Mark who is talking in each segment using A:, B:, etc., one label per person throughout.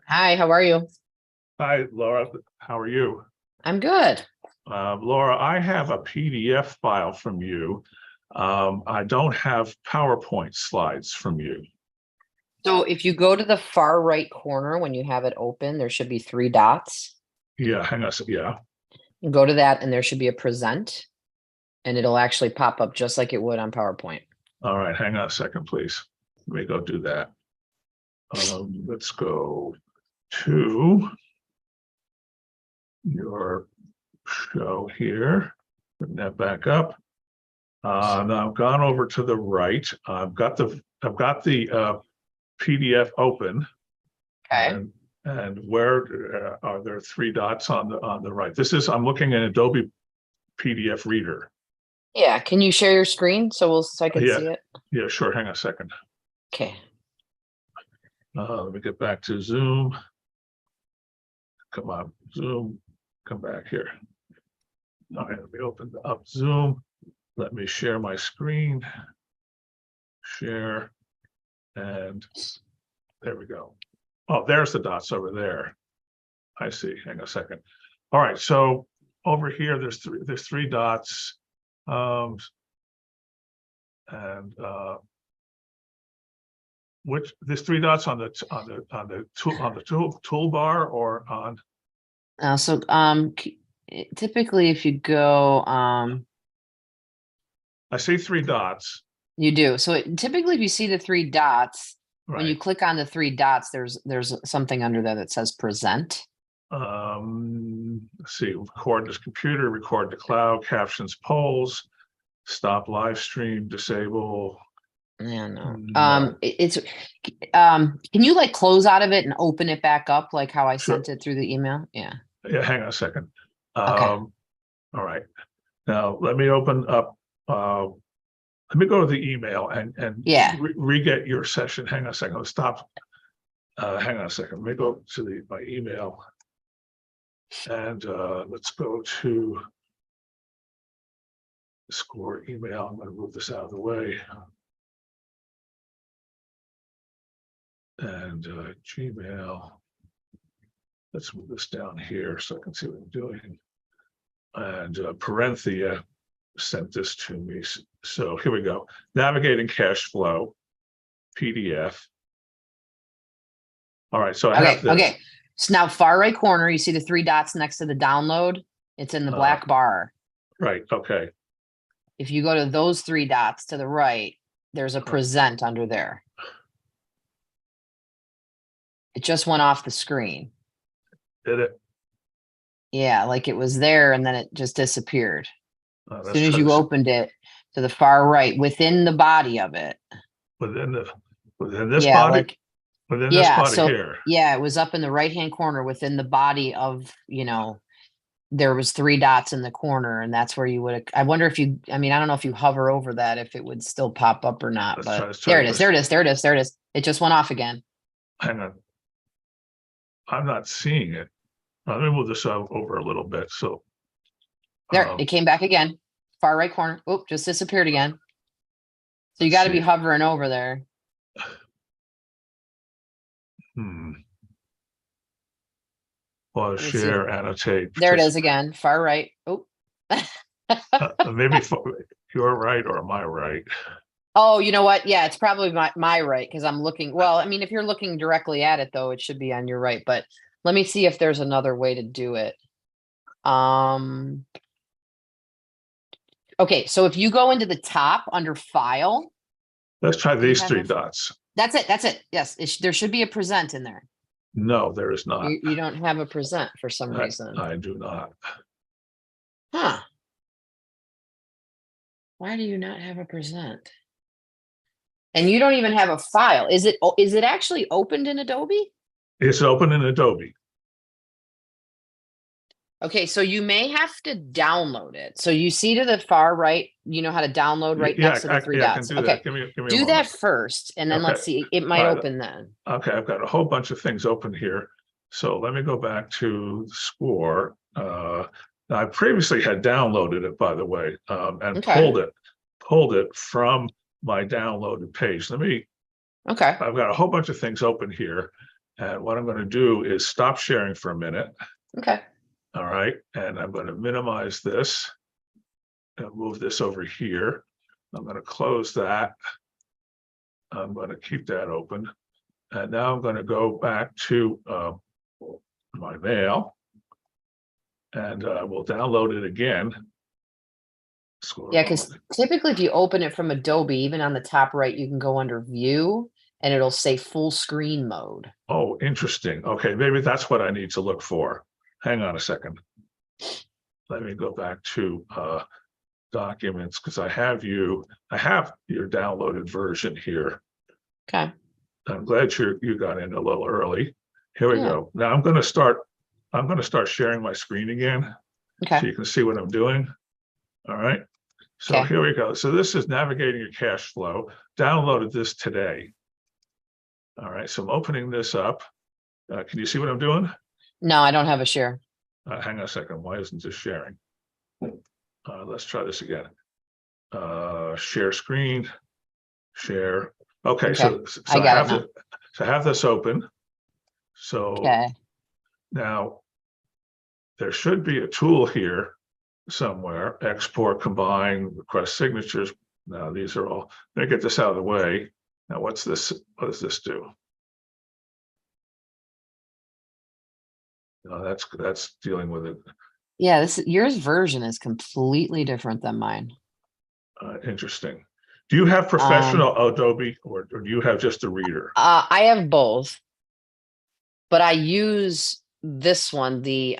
A: Hi, how are you?
B: Hi, Laura. How are you?
A: I'm good.
B: Laura, I have a PDF file from you. I don't have PowerPoint slides from you.
A: So if you go to the far right corner when you have it open, there should be three dots.
B: Yeah, hang on. Yeah.
A: You go to that and there should be a present and it'll actually pop up just like it would on PowerPoint.
B: All right. Hang on a second, please. Let me go do that. Let's go to your show here. Bring that back up. Now I've gone over to the right. I've got the PDF open.
A: Okay.
B: And where are there three dots on the right? I'm looking at Adobe PDF Reader.
A: Yeah. Can you share your screen so I can
B: Yeah,
A: see it?
B: yeah, sure. Hang on a second.
A: Okay.
B: Let me get back to Zoom. Come on, Zoom. Come back here. All right, let me open up Zoom. Let me share my screen. Share, and there we go. Oh, there's the dots over there. I see. Hang on a second. All right, so over here, there's three dots. And which there's three dots on the toolbar or on.
A: Typically if you go
B: I see three dots.
A: you do. So typically if you see the three dots, when you
B: Right.
A: click on the three dots, there's something under there that says present.
B: Let's see, record this computer, record the cloud, captions, polls, stop live stream, disable.
A: Yeah, no.
B: No.
A: Can you like close out of it and open it back up like how I
B: Sure.
A: sent it through the email? Yeah.
B: Yeah, hang on a second.
A: Okay.
B: All right. Now let me open up. Let me go to the email and
A: Yeah.
B: re-get your session. Hang on a second. Let's stop. Hang on a second. Let me go to my email. And let's go to score email. I'm going to move this out of the way. And Gmail. Let's move this down here so I can see what I'm doing. And Parenthea sent this to me. So here we go. Navigating cash flow, PDF. All right, so I have this.
A: Okay. So now far right corner, you see the three dots next to the download. It's in the black bar.
B: Right, okay.
A: If you go to those three dots to the right, there's a present under there. It just went off the screen.
B: Did it?
A: Yeah, like it was there and then it just disappeared. As
B: Let's
A: soon as
B: try
A: you
B: this.
A: opened it to the far right, within the body of it.
B: Within this
A: Yeah,
B: body?
A: like
B: Within this body
A: so
B: here.
A: yeah, it was up in the right hand corner within the body of, there was three dots in the corner, and that's where you would. I wonder if you. I mean, I don't know if you hover over that, if it would still pop up or not.
B: Let's
A: But
B: try
A: there it is. There it is. There it is. There it is. It just went off again.
B: Hang on. I'm not seeing it. Let me move this over a little bit. So
A: There, it came back again. Far right corner. Oh, just disappeared again. So you got to be hovering over there.
B: Pause, share, annotate.
A: There it is again. Far right. Oh.
B: Maybe you're right, or am I right?
A: Oh, you know what? Yeah, it's probably my right, because I'm looking. Well, I mean, if you're looking directly at it, though, it should be on your right. But let me see if there's another way to do it. Okay, so if you go into the top under file.
B: Let's try these three dots.
A: That's it. That's it. Yes, there should be a present in there.
B: No, there is not.
A: You don't have a present for some reason.
B: I do not.
A: Huh. Why do you not have a present? And you don't even have a file. Is it actually opened in Adobe?
B: It's open in Adobe.
A: Okay, so you may have to download it. So you see to the far right, you know how to download right next to the three dots.
B: Okay,
A: do that first, and then let's see. It might open then.
B: Okay, I've got a whole bunch of things open here. So let me go back to the score. I previously had downloaded it, by the way, and pulled it from my downloaded page. I've got a whole bunch of things open here, And what I'm going to do is stop sharing for a minute.
A: Okay.
B: All right. And I'm going to minimize this and move this over here. I'm going to close that. I'm going to keep that open. And now I'm going to go back to my mail. And we'll download it again.
A: Yeah, because typically if you open it from Adobe, even on the top right, you can go under View and it'll say full screen mode.
B: Oh, interesting. Okay, maybe that's what I need to look for. Hang on a second. Let me go back to documents because I have your downloaded version here.
A: Okay.
B: I'm glad you got in a little early. Here we go. Now I'm going to start sharing my screen again.
A: Okay.
B: So you can see what I'm doing. All right. So here we go. So this is navigating your cash flow. Downloaded this today. All right. So I'm opening this up. Can you see what I'm doing?
A: No, I don't have a share.
B: Hang on a second. Why isn't this sharing? Let's try this again. Share screen. Share. Okay. So
A: I got it
B: now. I have this open. So now there should be a tool here somewhere. Export, combine, request signatures. Now these are all. Let me get this out of the way. Now what's this? What does this do? No, that's dealing with it.
A: Yeah, yours version is completely different than mine.
B: Interesting. Do you have professional Adobe or do you have just a reader?
A: I have both, but I use this one, the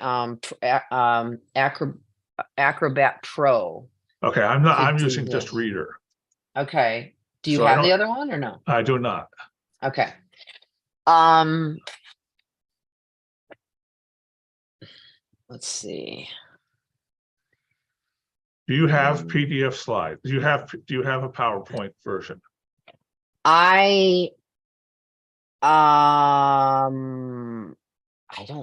A: Acrobat Pro.
B: Okay, I'm using just reader.
A: Okay. Do you have the other one or no?
B: I do not.
A: Okay. Let's see.
B: Do you have PDF slides? Do you have a PowerPoint version?
A: I don't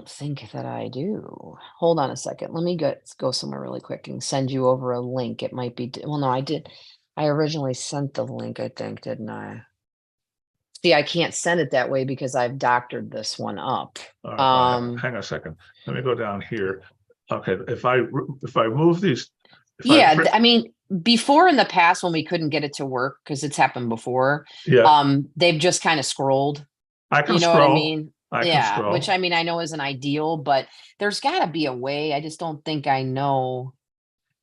A: think that I do. Hold on a second. Let me go somewhere really quick and send you over a link. It might be, well, no, I did. I originally sent the link, I think, didn't I? See, I can't send it that way because I've doctored this one up.
B: Hang on a second. Let me go down here. Okay, if I move these.
A: I mean, before in the past when we couldn't get it to work, because it's happened before, they've just kind of scrolled.
B: I can
A: scroll. What I mean?
B: Scroll.
A: Which I mean, I know isn't ideal, but there's got to be a way. I just don't think I know.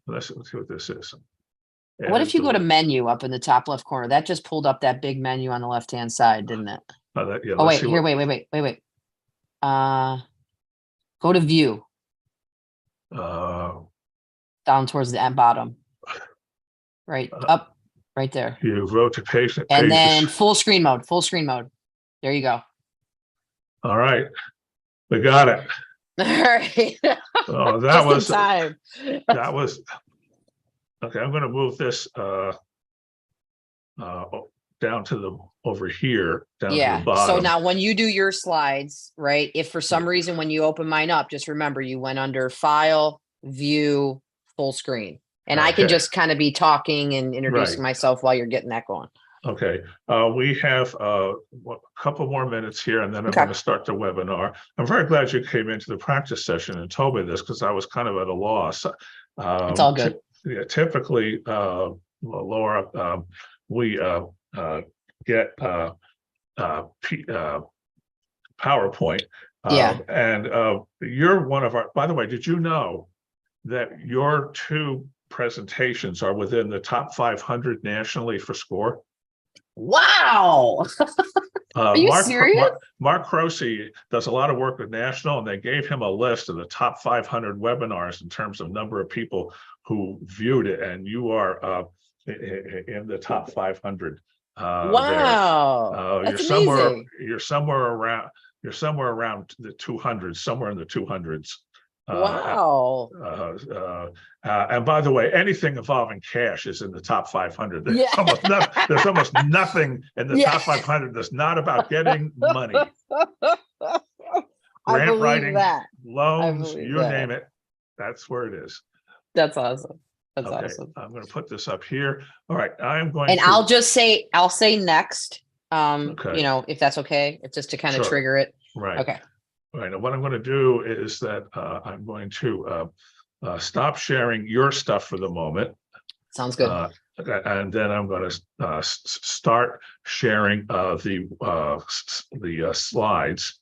B: Let's see what this is.
A: What if you go to menu up in the top left corner? That just pulled up that big menu on the left-hand side, didn't it? Oh, wait, here, wait. Go to view. Down towards the bottom. Right, up, right there.
B: You wrote to patient.
A: And then full screen mode. There you go.
B: All right. We got it.
A: All right.
B: Oh, that was time. That was okay. I'm going to move this down to over here, down to the bottom.
A: So now when you do your slides, right? If for some reason when you open mine up, just remember you went under File, View, Full Screen. And I can just kind of be talking and introducing myself while you're getting that going.
B: Okay. We have a couple more minutes here, and then I'm going to start the webinar. I'm very glad you came into the practice session and told me this because I was kind of at a loss.
A: It's all good.
B: Typically, Laura, we get PowerPoint. And you're one of our, by the way, did you know that your two presentations are within the top 500 nationally for score?
A: Wow. Are you serious?
B: Mark Croce does a lot of work with National, and they gave him a list of the top 500 webinars in terms of number of people who viewed it, and you are in the top 500.
A: Wow.
B: That's amazing. You're somewhere around the 200s, somewhere in the 200s.
A: Wow.
B: And by the way, anything involving cash is in the top 500. There's almost nothing in the top 500 that's not about getting money. Grant writing, loans, you name it. That's where it is.
A: That's awesome. That's awesome.
B: I'm going to put this up here. All right. I'm going
A: and I'll say next, you know, if that's okay, it's just to kind of trigger it.
B: Right.
A: Okay,
B: Right. And what I'm going to do is that I'm going to stop sharing your stuff for the moment.
A: sounds good.
B: Okay, and then I'm going to start sharing the slides.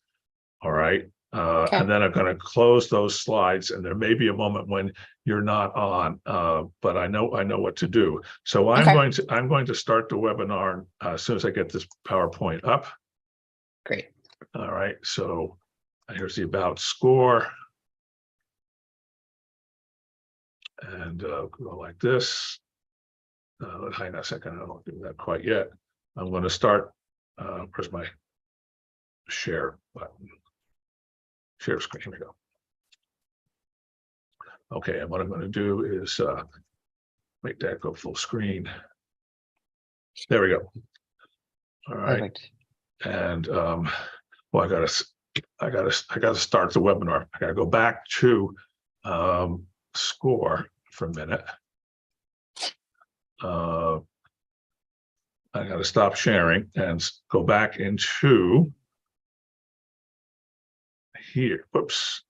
B: All right.
A: Okay,
B: And then I'm going to close those slides, and there may be a moment when you're not on, but I know what to do. So I'm
A: okay,
B: going to start the webinar as soon as I get this PowerPoint up.
A: great.
B: All right. So here's the about score, and go like this. Hang on a second. I don't do that quite yet. I'm going to start. Where's my share button? Share screen. Here we go. Okay, and what I'm going to do is make that go full screen. There we go. All right,
A: Perfect.
B: and well, I gotta start the webinar. I gotta go back to score for a minute. I gotta stop sharing and go back into here. Whoops.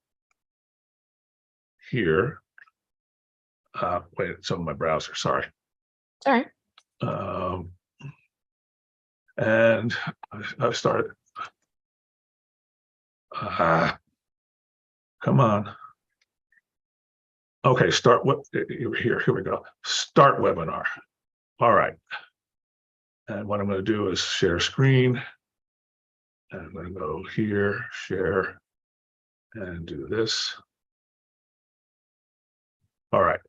B: Here. Wait, it's on my browser. Sorry.
A: All right.
B: And I started. Come on. Okay, start what here we go. Start webinar. All right. And what I'm going to do is share screen. And I'm going to go here, share, and do this. All right.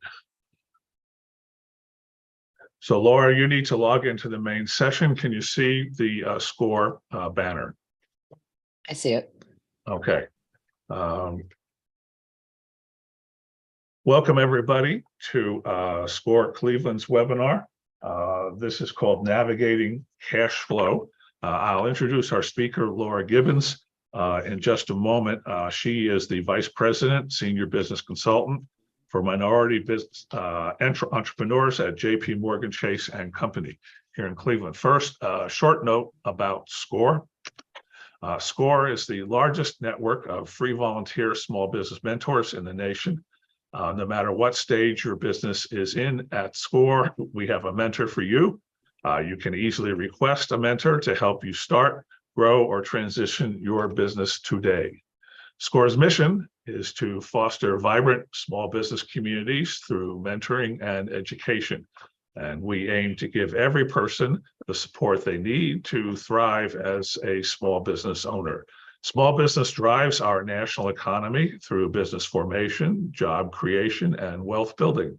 B: So Laura, you need to log into the main session. Can you see the score banner?
A: I see it.
B: Okay. Welcome everybody to SCORE Cleveland's webinar. This is called Navigating Cash Flow. I'll introduce our speaker, Laura Gibbons, in just a moment. She is the Vice President, Senior Business Consultant for Minority Business Entrepreneurs at JP Morgan Chase and Company here in Cleveland. First, a short note about SCORE. SCORE is the largest network of free volunteer small business mentors in the nation. No matter what stage your business is in at SCORE, we have a mentor for you. You can easily request a mentor to help you start, grow, or transition your business today. SCORE's mission is to foster vibrant small business communities through mentoring and education. And we aim to give every person the support they need to thrive as a small business owner. Small business drives our national economy through business formation, job creation, and wealth building.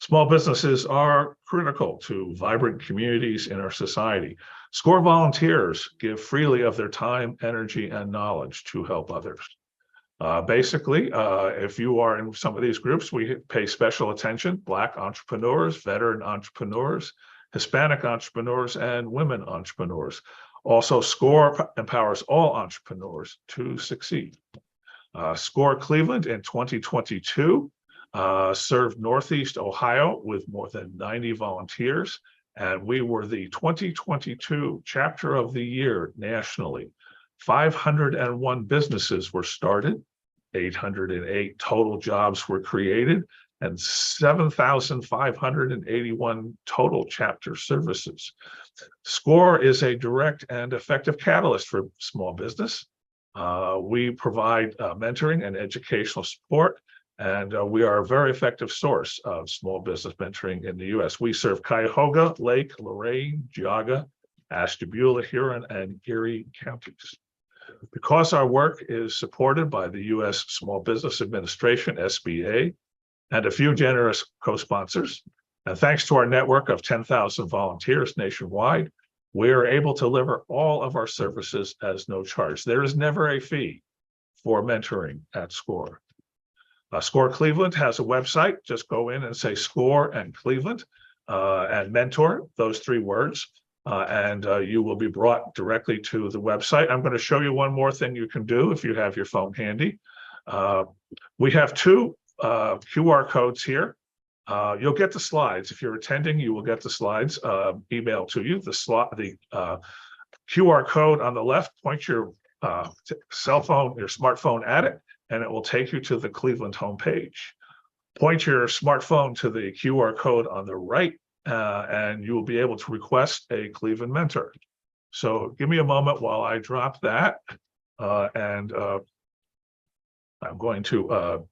B: Small businesses are critical to vibrant communities in our society. SCORE volunteers give freely of their time, energy, and knowledge to help others. Basically, if you are in some of these groups, we pay special attention: Black entrepreneurs, veteran entrepreneurs, Hispanic entrepreneurs, and women entrepreneurs. Also, SCORE empowers all entrepreneurs to succeed. SCORE Cleveland in 2022 served Northeast Ohio with more than 90 volunteers, and we were the 2022 Chapter of the Year nationally. 501 businesses were started, 808 total jobs were created, and 7,581 total chapter services. SCORE is a direct and effective catalyst for small business. We provide mentoring and educational support, and we are a very effective source of small business mentoring in the U.S. We serve Cuyahoga, Lake, Lorain, Geauga, Ashtabula, Huron, and Erie counties. Because our work is supported by the U.S. Small Business Administration, SBA, and a few generous co-sponsors, and thanks to our network of 10,000 volunteers nationwide, we are able to deliver all of our services as no charge. There is never a fee for mentoring at SCORE. SCORE Cleveland has a website. Just go in and say SCORE and Cleveland and mentor, those three words. And you will be brought directly to the website. I'm going to show you one more thing you can do if you have your phone handy. We have two QR codes here. You'll get the slides. If you're attending, you will get the slides emailed to you. The QR code on the left, point your cell phone, your smartphone at it, and it will take you to the Cleveland homepage. Point your smartphone to the QR code on the right, and you will be able to request a Cleveland mentor. So give me a moment while I drop that, and I'm going to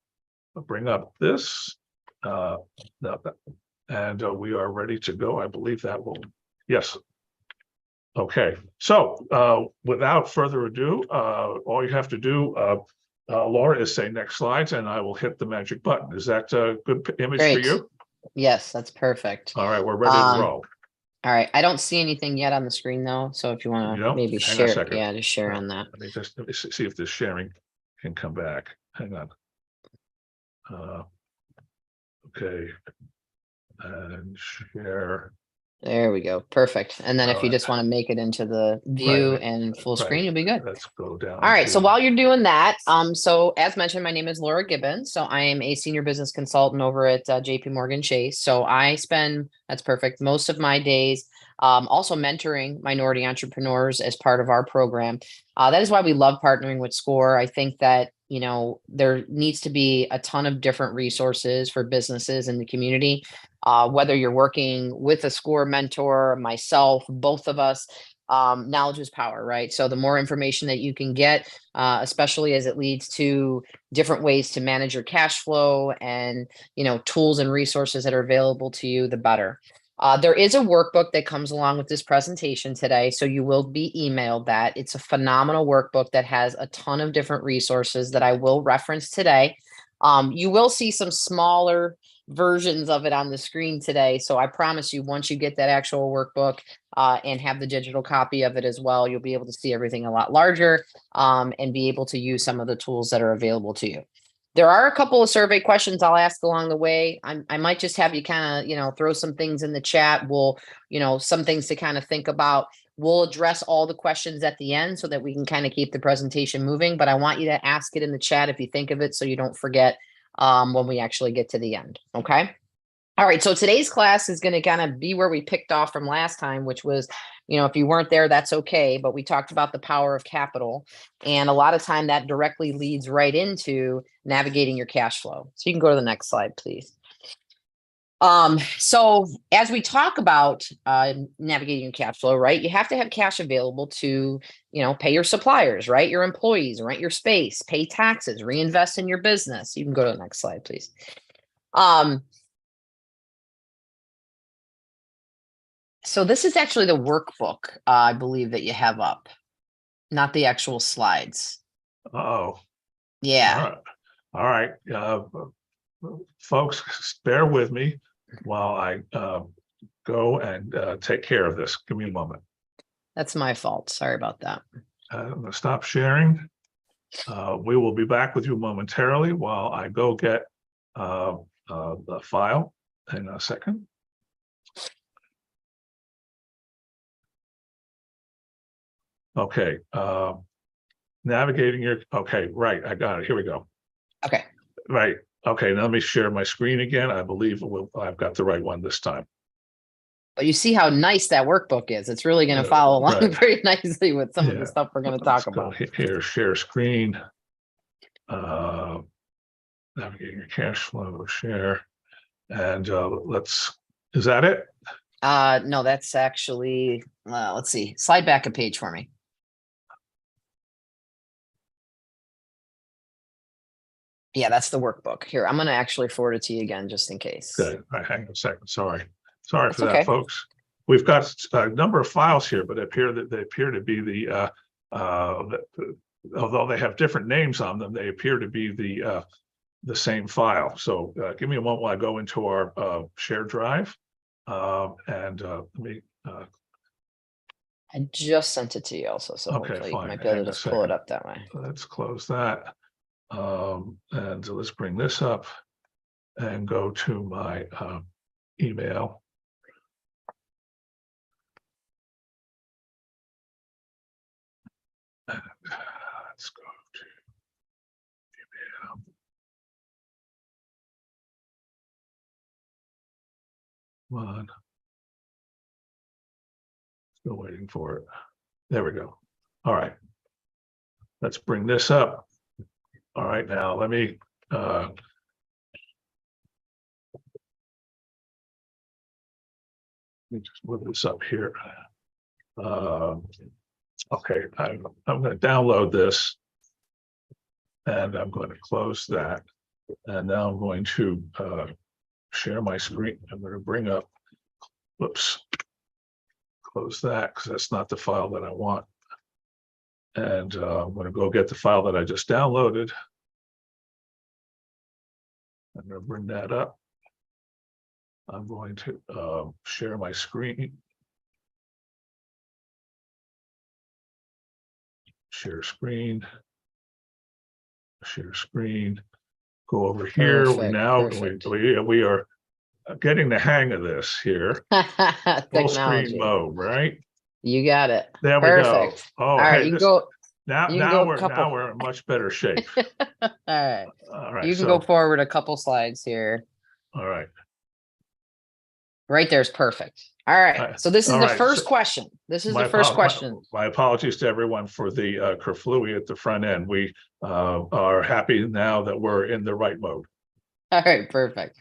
B: bring up this, and we are ready to go. I believe that will, yes. Okay, so without further ado, all you have to do, Laura, is say next slides, and I will hit the magic button. Is that a good image for
A: Great.
B: you?
A: Yes, that's perfect.
B: All right, we're ready to roll.
A: All right. I don't see anything yet on the screen though. So if you want to maybe
B: hang on a
A: share,
B: second.
A: yeah, just share on that.
B: Let me see if this sharing can come back. Hang on. Okay, and share.
A: There we go. Perfect. And then if you
B: Alright.
A: just want to make it into the view
B: Right,
A: and full
B: right.
A: screen, you'll be good.
B: Let's go down.
A: All right. So
B: to-
A: while you're doing that, so as mentioned, my name is Laura Gibbons. So I am a senior business consultant over at JP Morgan Chase. So I spend, that's perfect, most of my days also mentoring minority entrepreneurs as part of our program. That is why we love partnering with SCORE. I think that, you know, there needs to be a ton of different resources for businesses in the community. Whether you're working with a SCORE mentor, myself, both of us, knowledge is power, right? So the more information that you can get, especially as it leads to different ways to manage your cash flow and, you know, tools and resources that are available to you, the better. There is a workbook that comes along with this presentation today, so you will be emailed that. It's a phenomenal workbook that has a ton of different resources that I will reference today. You will see some smaller versions of it on the screen today. So I promise you, once you get that actual workbook and have the digital copy of it as well, you'll be able to see everything a lot larger and be able to use some of the tools that are available to you. There are a couple of survey questions I'll ask along the way. I might just have you kind of, you know, throw some things in the chat. We'll, you know, some things to kind of think about. We'll address all the questions at the end so that we can kind of keep the presentation moving. But I want you to ask it in the chat if you think of it so you don't forget when we actually get to the end. Okay. All right. So today's class is going to kind of be where we picked off from last time, which was, you know, if you weren't there, that's okay. But we talked about the power of capital. And a lot of time that directly leads right into navigating your cash flow. So you can go to the next slide, please. So as we talk about navigating your cash flow, right, you have to have cash available to, you know, pay your suppliers, right, your employees, rent your space, pay taxes, reinvest in your business. You can go to the next slide, please. So this is actually the workbook, I believe, that you have up, not the actual slides.
B: Uh-oh.
A: Yeah.
B: All right. Folks, bear with me while I go and take care of this. Give me a moment.
A: That's my fault. Sorry about that.
B: I'm going to stop sharing. We will be back with you momentarily while I go get the file in a second. Okay. Navigating your, okay, right. I got it. Here we go.
A: Okay.
B: Right. Okay. Now let me share my screen again. I believe I've got the right one this time.
A: But you see how nice that workbook is. It's really going to follow along
B: right.
A: very nicely with some of the stuff we're going to talk about.
B: Here, share screen. Navigating your cash flow, share. And is that it?
A: No, that's actually, let's see, slide back a page for me. Yeah, that's the workbook. Here, I'm going to actually forward it to you again, just in case.
B: Good. All right, hang on a second. Sorry for that,
A: okay,
B: folks. We've got a number of files here, but they appear to be the although they have different names on them, they appear to be the same file. So give me a moment while I go into our shared drive, and let me.
A: I just sent it to you also, so
B: Okay,
A: hopefully
B: fine.
A: you might be able to just pull it up that way.
B: Let's close that, and let's bring this up and go to my email. And let's go to email. Come on. Still waiting for it. There we go. All right. let's bring this up. All right, now let me just move this up here. Okay, I'm going to download this, and I'm going to close that, and now I'm going to share my screen. I'm going to bring up, whoops, close that because that's not the file that I want. And I'm going to go get the file that I just downloaded. I'm going to bring that up. I'm going to share my screen. Share screen. Share screen. Go over here. We are getting the hang of this here. Full screen mode, right?
A: You got it.
B: There we go. Oh,
A: all right,
B: hey,
A: you can go.
B: Now we're in much better shape.
A: All right.
B: All right.
A: You can go forward a couple slides here.
B: All right.
A: Right there's perfect. All right. So this is the first question. This is the first question.
B: My apologies to everyone for the kerflooey at the front end. We are happy now that we're in the right mode.
A: All right, perfect.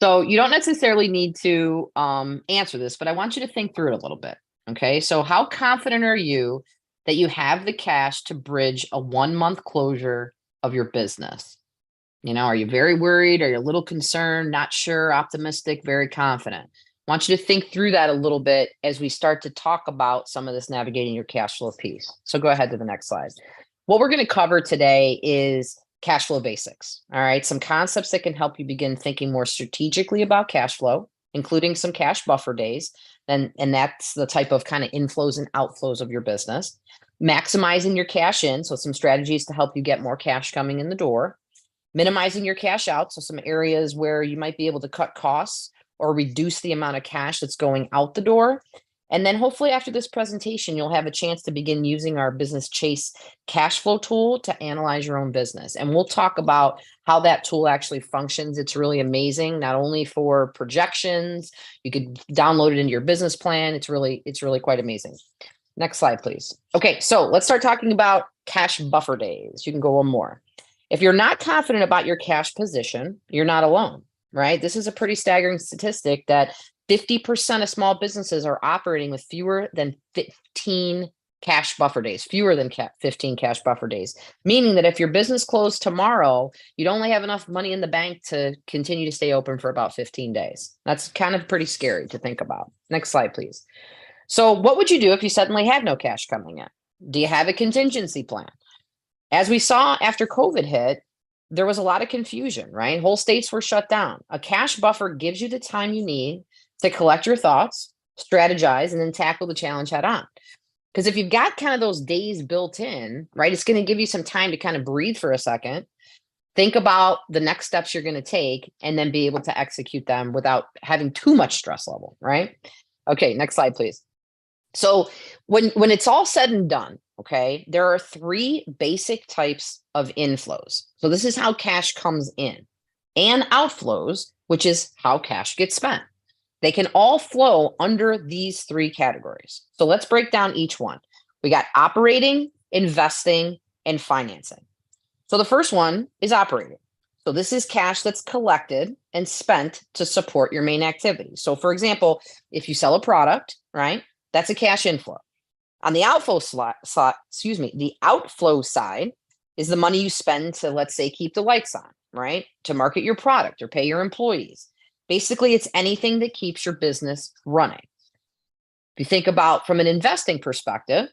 A: So you don't necessarily need to answer this, but I want you to think through it a little bit. Okay. So how confident are you that you have the cash to bridge a 1-month closure of your business? You know, are you very worried? Are you a little concerned, not sure, optimistic, very confident? I want you to think through that a little bit as we start to talk about some of this navigating your cash flow piece. So go ahead to the next slide. What we're going to cover today is cash flow basics. All right. Some concepts that can help you begin thinking more strategically about cash flow, including some cash buffer days. And that's the type of kind of inflows and outflows of your business. Maximizing your cash in. So some strategies to help you get more cash coming in the door. Minimizing your cash out. So some areas where you might be able to cut costs or reduce the amount of cash that's going out the door. And then hopefully after this presentation, you'll have a chance to begin using our Business Chase cash flow tool to analyze your own business. And we'll talk about how that tool actually functions. It's really amazing, not only for projections, you could download it into your business plan. It's really quite amazing. Next slide, please. Okay, so let's start talking about cash buffer days. You can go one more. If you're not confident about your cash position, you're not alone, right? This is a pretty staggering statistic that 50% of small businesses are operating with fewer than 15 cash buffer days, 15 cash buffer days, meaning that if your business closed tomorrow, you'd only have enough money in the bank to continue to stay open for about 15 days. That's kind of pretty scary to think about. Next slide, please. So what would you do if you suddenly had no cash coming in? Do you have a contingency plan? As we saw after COVID hit, there was a lot of confusion, right? Whole states were shut down. A cash buffer gives you the time you need to collect your thoughts, strategize, and then tackle the challenge head on. Because if you've got kind of those days built in, right, it's going to give you some time to kind of breathe for a second, think about the next steps you're going to take, and then be able to execute them without having too much stress level, right? Okay, next slide, please. So when it's all said and done, okay, there are 3 basic types of inflows. So this is how cash comes in, and outflows, which is how cash gets spent. They can all flow under these 3 categories. So let's break down each one. We got operating, investing, and financing. So the first one is operating. So this is cash that's collected and spent to support your main activity. So for example, if you sell a product, right, that's a cash inflow. On the outflow the outflow side is the money you spend to, let's say, keep the lights on, right? To market your product or pay your employees. Basically, it's anything that keeps your business running. If you think about from an investing perspective,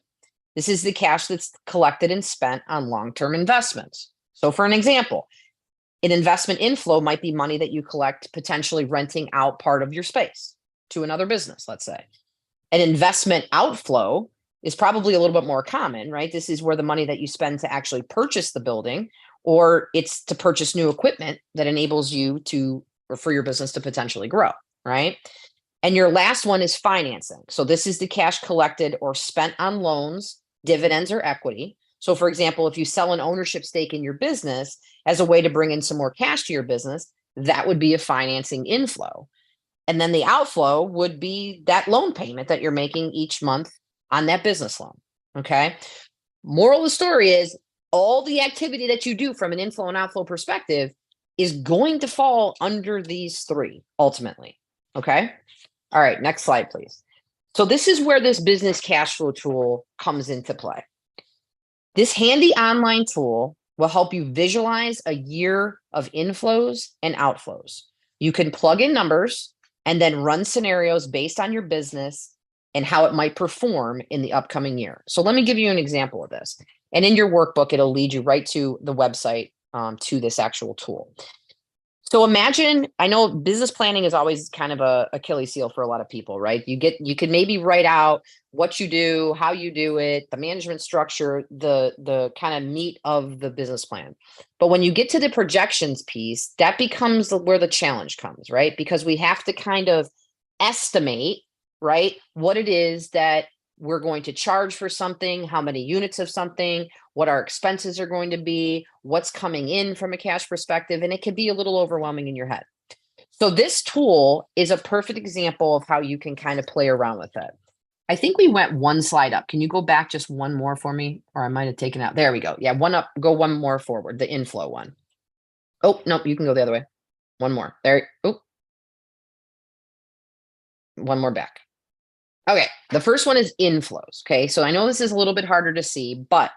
A: this is the cash that's collected and spent on long-term investments. So for an example, an investment inflow might be money that you collect potentially renting out part of your space to another business, let's say. An investment outflow is probably a little bit more common, right? This is where the money that you spend to actually purchase the building, or it's to purchase new equipment that enables you to, or for your business to potentially grow, right? And your last one is financing. So this is the cash collected or spent on loans, dividends, or equity. So for example, if you sell an ownership stake in your business as a way to bring in some more cash to your business, that would be a financing inflow. And then the outflow would be that loan payment that you're making each month on that business loan. Okay. Moral of the story is all the activity that you do from an inflow and outflow perspective is going to fall under these three ultimately. Okay. All right. Next slide, please. So this is where this business cash flow tool comes into play. This handy online tool will help you visualize a year of inflows and outflows. You can plug in numbers and then run scenarios based on your business and how it might perform in the upcoming year. So let me give you an example of this. And in your workbook, it'll lead you right to the website to this actual tool. So imagine, I know business planning is always kind of a Achilles heel for a lot of people, right? You could maybe write out what you do, how you do it, the management structure, the kind of meat of the business plan. But when you get to the projections piece, that becomes where the challenge comes, right? Because we have to kind of estimate, right, what it is that we're going to charge for something, how many units of something, what our expenses are going to be, what's coming in from a cash perspective, and it can be a little overwhelming in your head. So this tool is a perfect example of how you can kind of play around with it. I think we went one slide up. Can you go back just one more for me? Or I might have taken out. There we go. Yeah, one up, go one more forward, the inflow one. Oh, no, you can go the other way. One more. There. Oh, one more back. Okay, the first one is inflows. Okay, so I know this is a little bit harder to see, but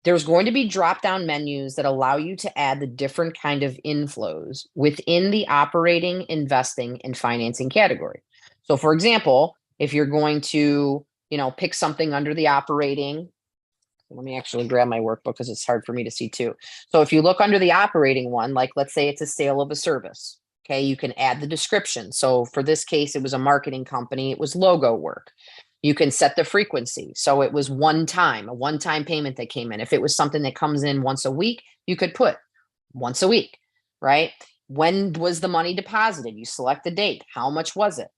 A: there's going to be drop-down menus that allow you to add the different kind of inflows within the operating, investing, and financing category. So for example, if you're going to, pick something under the operating, let me actually grab my workbook because it's hard for me to see too. So if you look under the operating one, like let's say it's a sale of a service, okay, you can add the description. So for this case, it was a marketing company, it was logo work. You can set the frequency. So it was a one-time payment that came in. If it was something that comes in once a week, you could put once a week, right? When was the money deposited? You select the date. How much was it?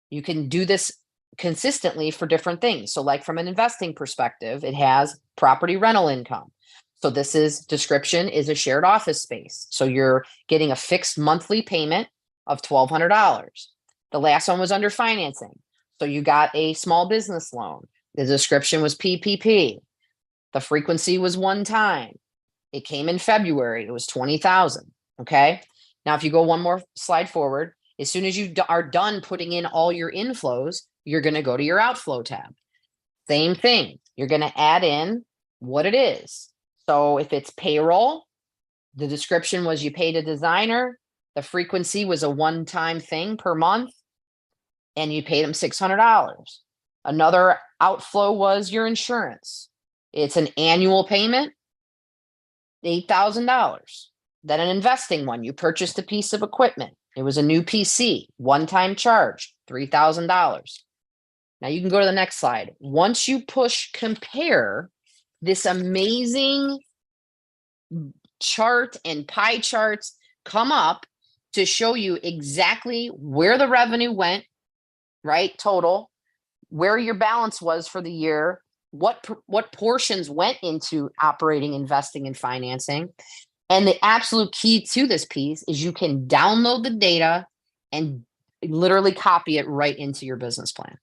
A: You can do this consistently for different things. So like from an investing perspective, it has property rental income. So this is description is a shared office space. So you're getting a fixed monthly payment of $1,200. The last one was under financing. So you got a small business loan. The description was PPP. The frequency was one time. It came in February. It was 20,000. Okay. Now, if you go one more slide forward, as soon as you are done putting in all your inflows, you're going to go to your outflow tab. Same thing. You're going to add in what it is. So if it's payroll, the description was you paid a designer. The frequency was a one-time thing per month, and you paid them $600. Another outflow was your insurance. It's an annual payment, $8,000. Then an investing one, you purchased a piece of equipment. It was a new PC, one-time charge, $3,000. Now you can go to the next slide. Once you push compare, this amazing chart and pie charts come up to show you exactly where the revenue went, right? Total, where your balance was for the year, what portions went into operating, investing, and financing. And the absolute key to this piece is you can download the data and literally copy it right into your business plan.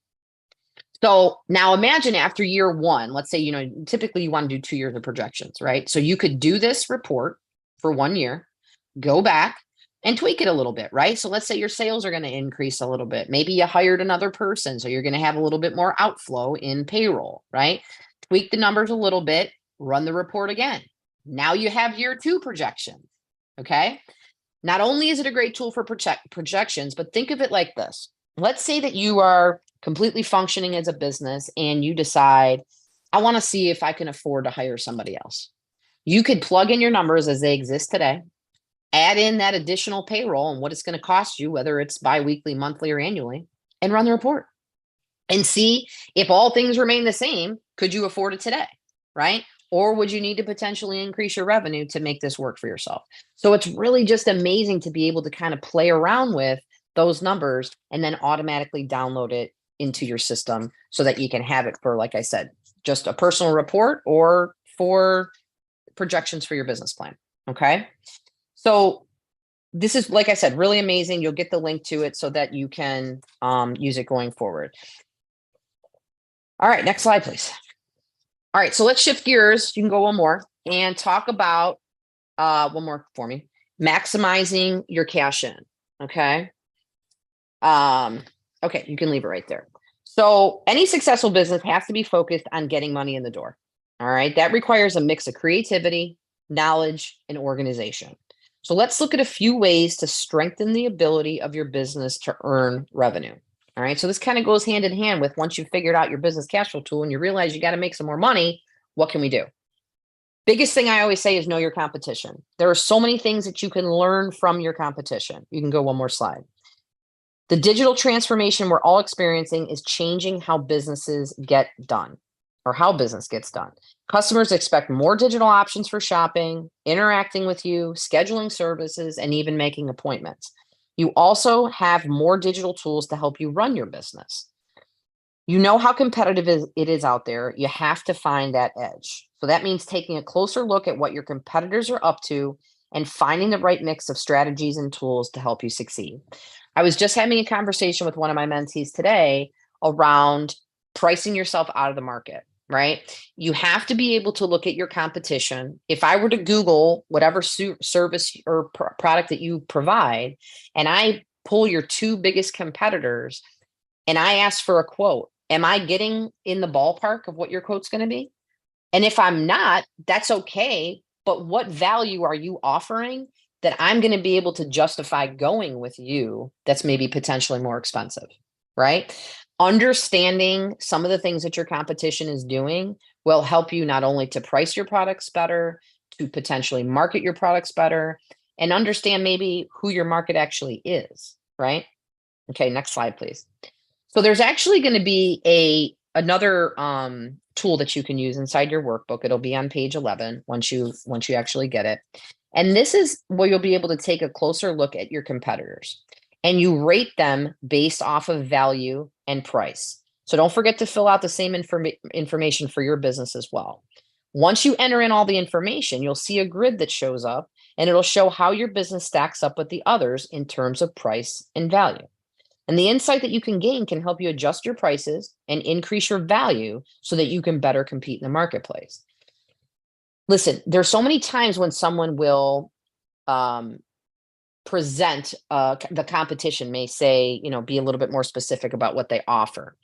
A: So now imagine after year one, let's say, typically you want to do 2 years of projections, right? So you could do this report for 1 year, go back and tweak it a little bit, right? So let's say your sales are going to increase a little bit. Maybe you hired another person, so you're going to have a little bit more outflow in payroll, right? Tweak the numbers a little bit, run the report again. Now you have year 2 projections, okay? Not only is it a great tool for projections, but think of it like this. Let's say that you are completely functioning as a business and you decide, I want to see if I can afford to hire somebody else. You could plug in your numbers as they exist today, add in that additional payroll and what it's going to cost you, whether it's biweekly, monthly, or annually, and run the report and see if all things remain the same. Could you afford it today, right? Or would you need to potentially increase your revenue to make this work for yourself? So it's really just amazing to be able to kind of play around with those numbers and then automatically download it into your system so that you can have it for, like I said, just a personal report or for projections for your business plan. Okay. So this is, like I said, really amazing. You'll get the link to it so that you can use it going forward. All right, next slide, please. All right, so let's shift gears. You can go one more. and talk about one more for me, maximizing your cash in. Okay. Okay, you can leave it right there. So any successful business has to be focused on getting money in the door. All right. That requires a mix of creativity, knowledge, and organization. So let's look at a few ways to strengthen the ability of your business to earn revenue. All right. So this kind of goes hand in hand with once you've figured out your business cash flow tool and you realize you got to make some more money, what can we do? Biggest thing I always say is know your competition. There are so many things that you can learn from your competition. You can go one more slide. The digital transformation we're all experiencing is changing how businesses get done or how business gets done. Customers expect more digital options for shopping, interacting with you, scheduling services, and even making appointments. You also have more digital tools to help you run your business. You know how competitive it is out there. You have to find that edge. So that means taking a closer look at what your competitors are up to and finding the right mix of strategies and tools to help you succeed. I was just having a conversation with one of my mentees today around pricing yourself out of the market, right? You have to be able to look at your competition. If I were to Google whatever service or product that you provide, and I pull your two biggest competitors and I ask for a quote, am I getting in the ballpark of what your quote's going to be? And if I'm not, that's okay. But what value are you offering that I'm going to be able to justify going with you that's maybe potentially more expensive, right? Understanding some of the things that your competition is doing will help you not only to price your products better, to potentially market your products better, and understand maybe who your market actually is, right? Okay, next slide, please. So there's actually going to be another tool that you can use inside your workbook. It'll be on page 11 once you actually get it. And this is where you'll be able to take a closer look at your competitors and you rate them based off of value and price. So don't forget to fill out the same information for your business as well. Once you enter in all the information, you'll see a grid that shows up and it'll show how your business stacks up with the others in terms of price and value. And the insight that you can gain can help you adjust your prices and increase your value so that you can better compete in the marketplace. Listen, there's so many times when someone will present the competition may say, be a little bit more specific about what they offer.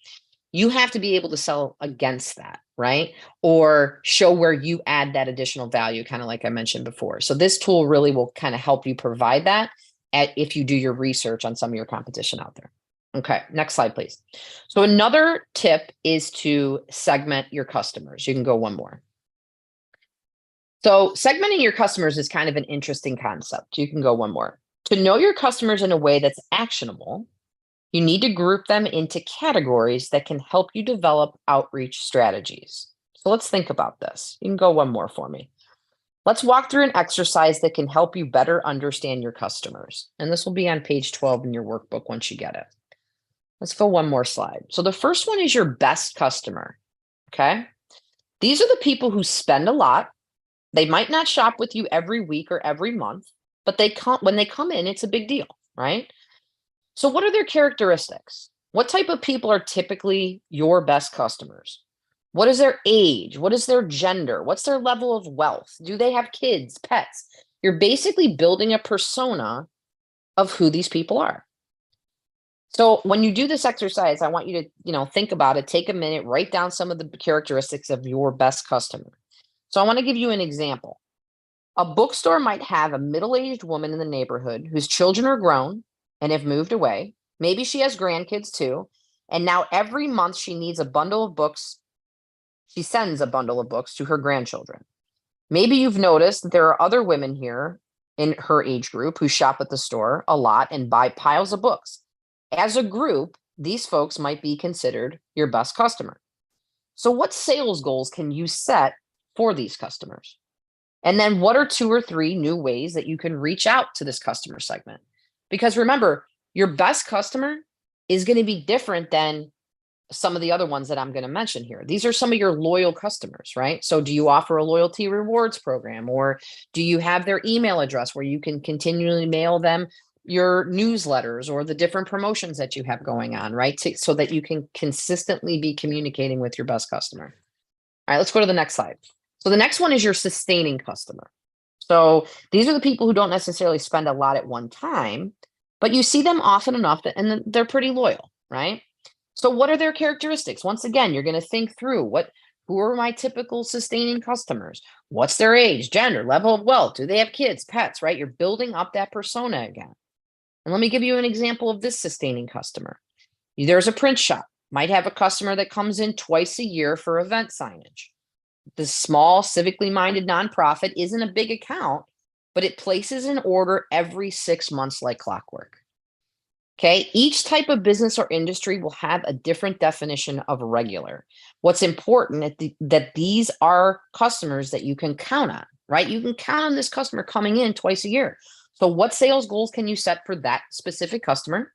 A: You have to be able to sell against that, right? Or show where you add that additional value, kind of like I mentioned before. So this tool really will kind of help you provide that if you do your research on some of your competition out there. Okay, next slide, please. So another tip is to segment your customers. You can go one more. So segmenting your customers is kind of an interesting concept. You can go one more. To know your customers in a way that's actionable, you need to group them into categories that can help you develop outreach strategies. So let's think about this. You can go one more for me. Let's walk through an exercise that can help you better understand your customers. And this will be on page 12 in your workbook once you get it. Let's go one more slide. So the first one is your best customer. Okay. These are the people who spend a lot. They might not shop with you every week or every month, but when they come in, it's a big deal, right? So what are their characteristics? What type of people are typically your best customers? What is their age? What is their gender? What's their level of wealth? Do they have kids, pets? You're basically building a persona of who these people are. So when you do this exercise, I want you to, think about it, take a minute, write down some of the characteristics of your best customer. So I want to give you an example. A bookstore might have a middle-aged woman in the neighborhood whose children are grown and have moved away. Maybe she has grandkids too. And now every month she needs a bundle of books. She sends a bundle of books to her grandchildren. Maybe you've noticed that there are other women here in her age group who shop at the store a lot and buy piles of books. As a group, these folks might be considered your best customer. So what sales goals can you set for these customers? And then what are 2 or 3 new ways that you can reach out to this customer segment? Because remember, your best customer is going to be different than some of the other ones that I'm going to mention here. These are some of your loyal customers, right? So do you offer a loyalty rewards program, or do you have their email address where you can continually mail them your newsletters or the different promotions that you have going on, right? So that you can consistently be communicating with your best customer. All right, let's go to the next slide. So the next one is your sustaining customer. So these are the people who don't necessarily spend a lot at one time, but you see them often enough and they're pretty loyal, right? So what are their characteristics? Once again, you're going to think through who are my typical sustaining customers? What's their age, gender, level of wealth? Do they have kids, pets, right? You're building up that persona again. And let me give you an example of this sustaining customer. There's a print shop, might have a customer that comes in twice a year for event signage. The small civically minded nonprofit isn't a big account, but it places an order every 6 months like clockwork. Okay, each type of business or industry will have a different definition of regular. What's important that these are customers that you can count on, right? You can count on this customer coming in twice a year. So what sales goals can you set for that specific customer?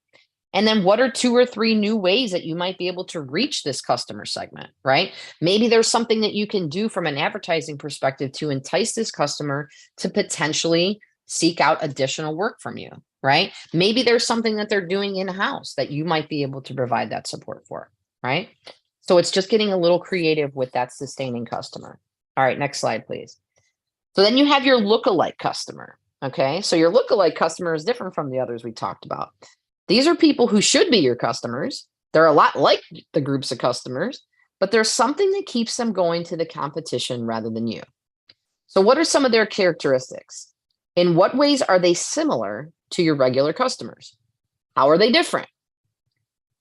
A: And then what are 2 or 3 new ways that you might be able to reach this customer segment, right? Maybe there's something that you can do from an advertising perspective to entice this customer to potentially seek out additional work from you, right? Maybe there's something that they're doing in-house that you might be able to provide that support for, right? So it's just getting a little creative with that sustaining customer. All right, next slide, please. So then you have your lookalike customer, okay? So your lookalike customer is different from the others we talked about. These are people who should be your customers. They're a lot like the groups of customers, but there's something that keeps them going to the competition rather than you. So what are some of their characteristics? In what ways are they similar to your regular customers? How are they different?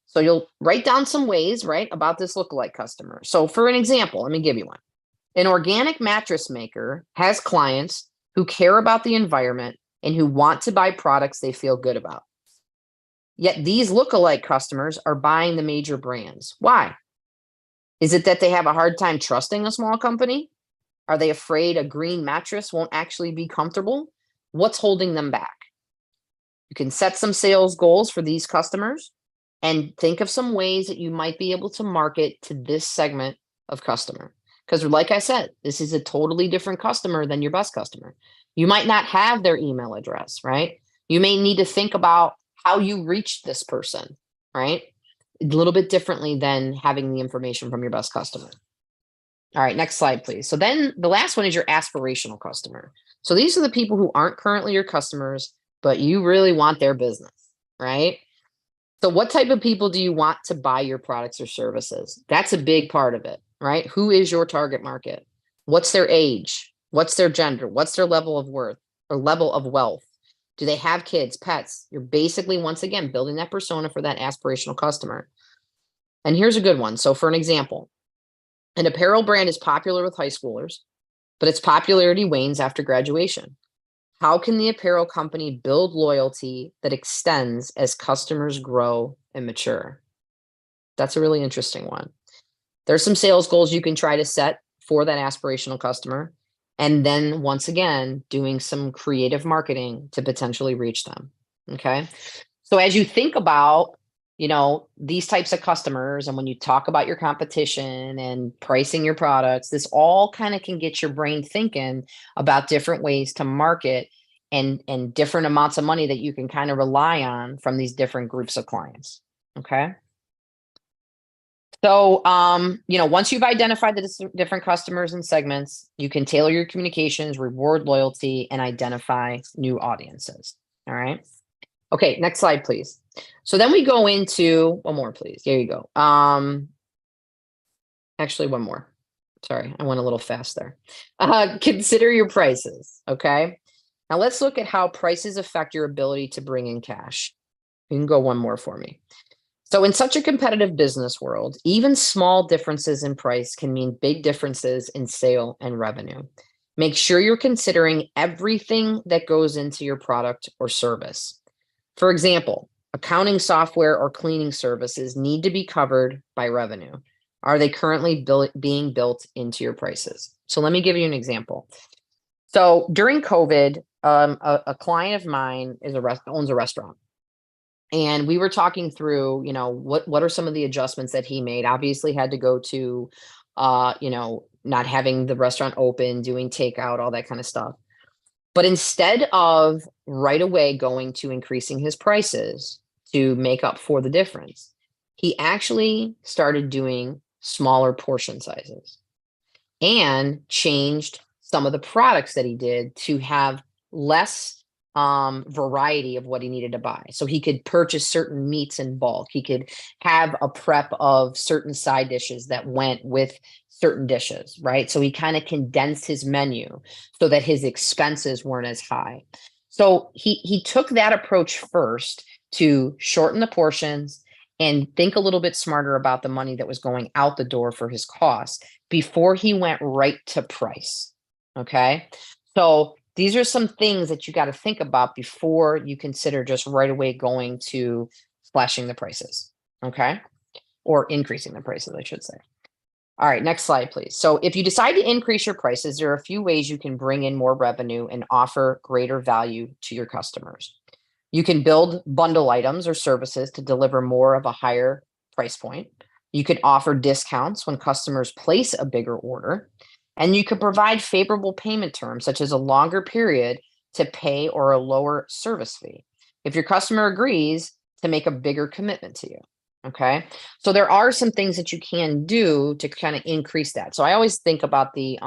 A: So you'll write down some ways, right, about this lookalike customer. So for an example, let me give you one. An organic mattress maker has clients who care about the environment and who want to buy products they feel good about. Yet these lookalike customers are buying the major brands. Why? Is it that they have a hard time trusting a small company? Are they afraid a green mattress won't actually be comfortable? What's holding them back? You can set some sales goals for these customers and think of some ways that you might be able to market to this segment of customer. Because like I said, this is a totally different customer than your best customer. You might not have their email address, right? You may need to think about how you reach this person, right? A little bit differently than having the information from your best customer. All right, next slide, please. So then the last one is your aspirational customer. So these are the people who aren't currently your customers, but you really want their business, right? So what type of people do you want to buy your products or services? That's a big part of it, right? Who is your target market? What's their age? What's their gender? What's their level of worth or level of wealth? Do they have kids, pets? You're basically, once again, building that persona for that aspirational customer. And here's a good one. So for an example, an apparel brand is popular with high schoolers, but its popularity wanes after graduation. How can the apparel company build loyalty that extends as customers grow and mature? That's a really interesting one. There's some sales goals you can try to set for that aspirational customer. And then once again, doing some creative marketing to potentially reach them. Okay. So as you think about, these types of customers, and when you talk about your competition and pricing your products, this all kind of can get your brain thinking about different ways to market and different amounts of money that you can kind of rely on from these different groups of clients. Okay. So, once you've identified the different customers and segments, you can tailor your communications, reward loyalty, and identify new audiences. All right. Okay, next slide, please. So then we go into one more, please. There you go. Actually, one more. Sorry, I went a little fast there. Consider your prices. Okay. Now let's look at how prices affect your ability to bring in cash. You can go one more for me. So in such a competitive business world, even small differences in price can mean big differences in sale and revenue. Make sure you're considering everything that goes into your product or service. For example, accounting software or cleaning services need to be covered by revenue. Are they currently being built into your prices? So let me give you an example. So during COVID, a client of mine owns a restaurant. And we were talking through, what are some of the adjustments that he made? Obviously had to go to, not having the restaurant open, doing takeout, all that kind of stuff. But instead of right away going to increasing his prices to make up for the difference, he actually started doing smaller portion sizes. and changed some of the products that he did to have less variety of what he needed to buy. So he could purchase certain meats in bulk. He could have a prep of certain side dishes that went with certain dishes, right? So he kind of condensed his menu so that his expenses weren't as high. So he took that approach first to shorten the portions and think a little bit smarter about the money that was going out the door for his costs before he went right to price. Okay. So these are some things that you got to think about before you consider just right away going to slashing the prices. Okay. Or increasing the prices, I should say. All right, next slide, please. So if you decide to increase your prices, there are a few ways you can bring in more revenue and offer greater value to your customers. You can build bundle items or services to deliver more of a higher price point. You could offer discounts when customers place a bigger order. And you could provide favorable payment terms, such as a longer period to pay or a lower service fee, if your customer agrees to make a bigger commitment to you. Okay. So there are some things that you can do to kind of increase that. So I always think about the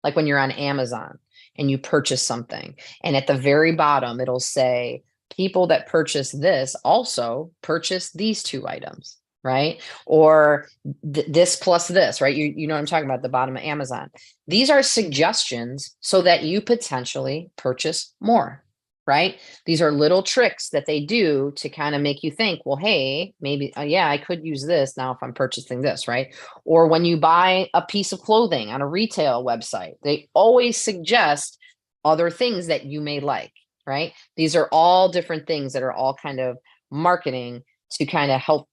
A: like when you're on Amazon and you purchase something, and at the very bottom it'll say people that purchase this also purchase these two items, right? Or this plus this, right? You know what I'm talking about at the bottom of Amazon. These are suggestions so that you potentially purchase more, right? These are little tricks that they do to kind of make you think, well, hey, maybe, yeah, I could use this now if I'm purchasing this, right? Or when you buy a piece of clothing on a retail website, they always suggest other things that you may like, right? These are all different things that are all kind of marketing to kind of help,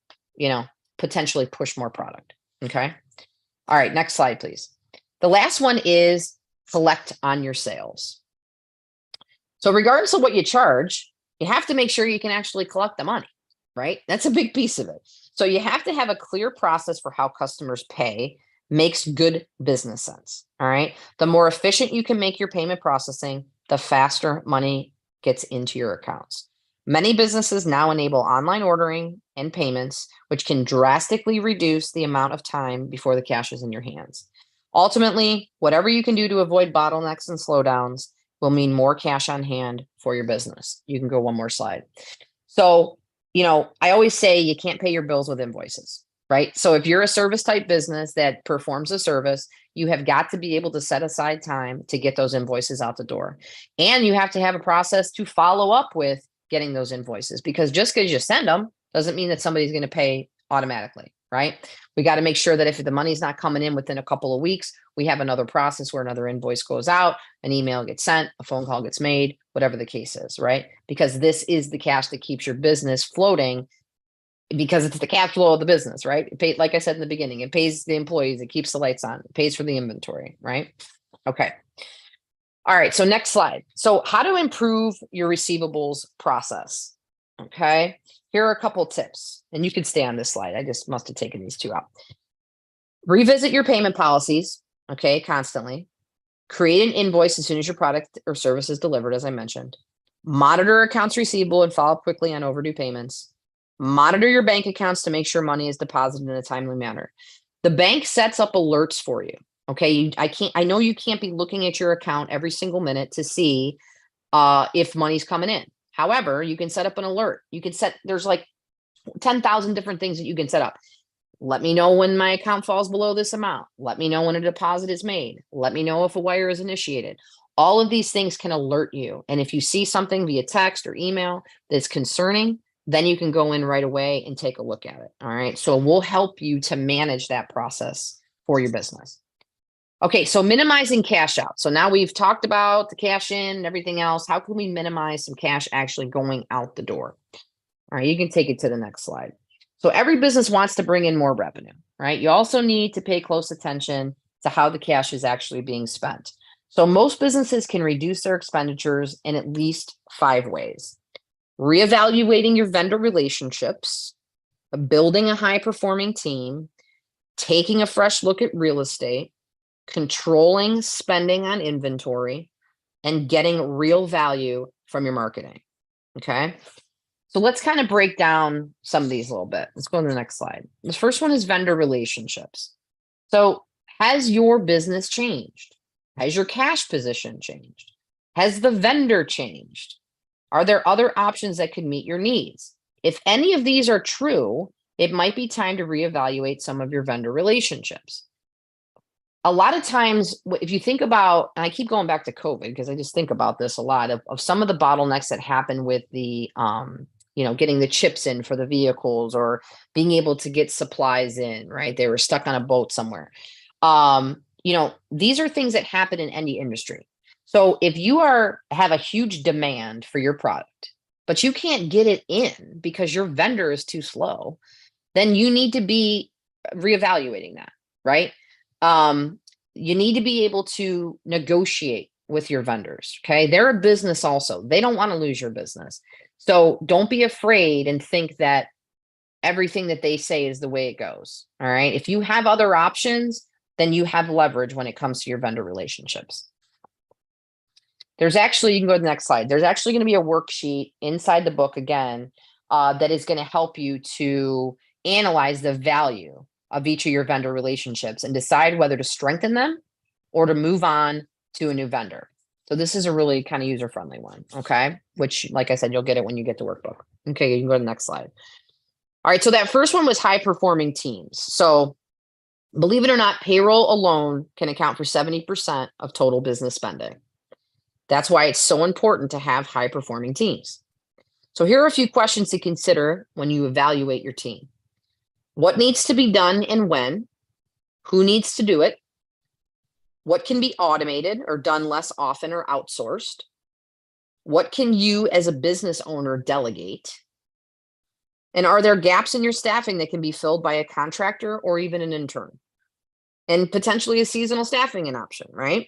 A: potentially push more product. Okay. All right. Next slide, please. The last one is collect on your sales. So regardless of what you charge, you have to make sure you can actually collect the money, right? That's a big piece of it. So you have to have a clear process for how customers pay. Makes good business sense. All right. The more efficient you can make your payment processing, the faster money gets into your accounts. Many businesses now enable online ordering and payments, which can drastically reduce the amount of time before the cash is in your hands. Ultimately, whatever you can do to avoid bottlenecks and slowdowns will mean more cash on hand for your business. You can go one more slide. So, I always say you can't pay your bills with invoices, right? So if you're a service type business that performs a service, you have got to be able to set aside time to get those invoices out the door. And you have to have a process to follow up with getting those invoices, because just because you send them doesn't mean that somebody's going to pay automatically, right? We got to make sure that if the money's not coming in within a couple of weeks, we have another process where another invoice goes out, an email gets sent, a phone call gets made, whatever the case is, right? Because this is the cash that keeps your business floating, because it's the cash flow of the business, right? Like I said in the beginning, it pays the employees, it keeps the lights on, it pays for the inventory, right? Okay. All right. So next slide. So how to improve your receivables process. Okay. Here are a couple tips, and you can stay on this slide. I just must have taken these two out. Revisit your payment policies. Okay. Constantly. Create an invoice as soon as your product or service is delivered, as I mentioned. Monitor accounts receivable and follow up quickly on overdue payments. Monitor your bank accounts to make sure money is deposited in a timely manner. The bank sets up alerts for you. Okay. I know you can't be looking at your account every single minute to see if money's coming in. However, you can set up an alert. There's like 10,000 different things that you can set up. Let me know when my account falls below this amount. Let me know when a deposit is made. Let me know if a wire is initiated. All of these things can alert you. And if you see something via text or email that's concerning, then you can go in right away and take a look at it. All right. So we'll help you to manage that process for your business. Okay. So minimizing cash out. So now we've talked about the cash in and everything else. How can we minimize some cash actually going out the door? All right. You can take it to the next slide. So every business wants to bring in more revenue, right? You also need to pay close attention to how the cash is actually being spent. So most businesses can reduce their expenditures in at least 5 ways. Reevaluating your vendor relationships, building a high-performing team, taking a fresh look at real estate, controlling spending on inventory, and getting real value from your marketing. Okay. So let's kind of break down some of these a little bit. Let's go to the next slide. The first one is vendor relationships. So Has your business changed? Has your cash position changed? Has the vendor changed? Are there other options that could meet your needs? If any of these are true, it might be time to reevaluate some of your vendor relationships. A lot of times, if you think about, and I keep going back to COVID because I just think about this a lot of some of the bottlenecks that happen with the, getting the chips in for the vehicles or being able to get supplies in, right? They were stuck on a boat somewhere. These are things that happen in any industry. So if you have a huge demand for your product, but you can't get it in because your vendor is too slow, then you need to be reevaluating that, right? You need to be able to negotiate with your vendors. Okay. They're a business also. They don't want to lose your business. So don't be afraid and think that everything that they say is the way it goes. All right. If you have other options, then you have leverage when it comes to your vendor relationships. You can go to the next slide. There's actually going to be a worksheet inside the book again that is going to help you to analyze the value of each of your vendor relationships and decide whether to strengthen them or to move on to a new vendor. So this is a really kind of user-friendly one, okay? Which, like I said, you'll get it when you get the workbook. Okay, you can go to the next slide. All right, so that first one was high-performing teams. So believe it or not, payroll alone can account for 70% of total business spending. That's why it's so important to have high-performing teams. So here are a few questions to consider when you evaluate your team. What needs to be done and when? Who needs to do it? What can be automated or done less often or outsourced? What can you as a business owner delegate? And are there gaps in your staffing that can be filled by a contractor or even an intern? And potentially a seasonal staffing an option, right?